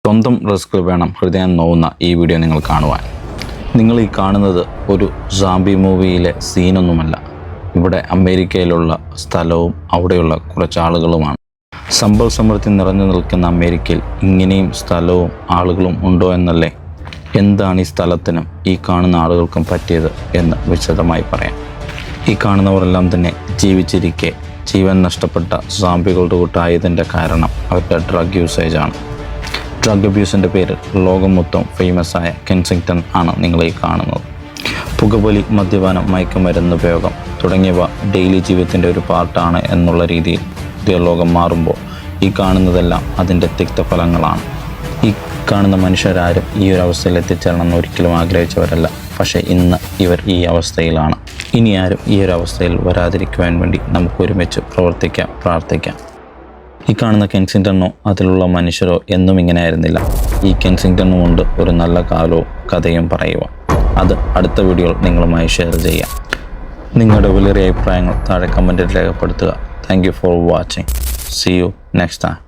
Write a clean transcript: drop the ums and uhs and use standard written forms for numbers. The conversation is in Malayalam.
സ്വന്തം റിസ്കിൽ വേണം ഹൃദയം നോവുന്ന ഈ വീഡിയോ നിങ്ങൾ കാണുവാൻ. നിങ്ങൾ ഈ കാണുന്നത് ഒരു സാംബി മൂവിയിലെ സീനൊന്നുമല്ല. ഇവിടെ അമേരിക്കയിലുള്ള സ്ഥലവും അവിടെയുള്ള കുറച്ച് ആളുകളുമാണ്. സമ്പൽ സമൃദ്ധി നിറഞ്ഞു നിൽക്കുന്ന അമേരിക്കയിൽ ഇങ്ങനെയും സ്ഥലവും ആളുകളും ഉണ്ടോ എന്നല്ലേ. എന്താണ് ഈ സ്ഥലത്തിനും ഈ കാണുന്ന ആളുകൾക്കും പറ്റിയത് എന്ന് വിശദമായി പറയാം. ഈ കാണുന്നവരെല്ലാം തന്നെ ജീവിച്ചിരിക്കെ ജീവൻ നഷ്ടപ്പെട്ട സാംബികളുടെ കൂട്ടായതിൻ്റെ കാരണം അവരുടെ ഡ്രഗ് യൂസേജാണ്. ഡ്രഗ് അബ്യൂസിൻ്റെ പേരിൽ ലോകം മൊത്തം ഫേമസ് ആയ കെൻസിങ്ടൺ ആണ് നിങ്ങൾ ഈ കാണുന്നത്. പുകവലി, മദ്യപാനം, മയക്കുമരുന്ന് ഉപയോഗം തുടങ്ങിയവ ഡെയിലി ജീവിതത്തിൻ്റെ ഒരു പാർട്ടാണ് എന്നുള്ള രീതിയിൽ പുതിയ ലോകം മാറുമ്പോൾ ഈ കാണുന്നതെല്ലാം അതിൻ്റെ തിക്തഫലങ്ങളാണ്. ഈ കാണുന്ന മനുഷ്യരാരും ഈ ഒരു അവസ്ഥയിൽ എത്തിച്ചേരണമെന്ന് ഒരിക്കലും ആഗ്രഹിച്ചവരല്ല. പക്ഷേ ഇന്ന് ഇവർ ഈ അവസ്ഥയിലാണ്. ഇനി ആരും ഈ ഒരു അവസ്ഥയിൽ വരാതിരിക്കുവാൻ വേണ്ടി നമുക്ക് ഒരുമിച്ച് പ്രവർത്തിക്കാം, പ്രാർത്ഥിക്കാം. ഈ കാണുന്ന കെൻസിങ്ടണോ അതിലുള്ള മനുഷ്യരോ എന്നും ഇങ്ങനെ ആയിരുന്നില്ല. ഈ കെൻസിങ്ടണുമുണ്ട് ഒരു നല്ല കാലവും കഥയും പറയുക. അത് അടുത്ത വീഡിയോയിൽ നിങ്ങളുമായി ഷെയർ ചെയ്യാം. നിങ്ങളുടെ വിലയേറിയ അഭിപ്രായങ്ങൾ താഴെ കമൻറ്റിൽ രേഖപ്പെടുത്തുക. Thank you for watching. See you next time.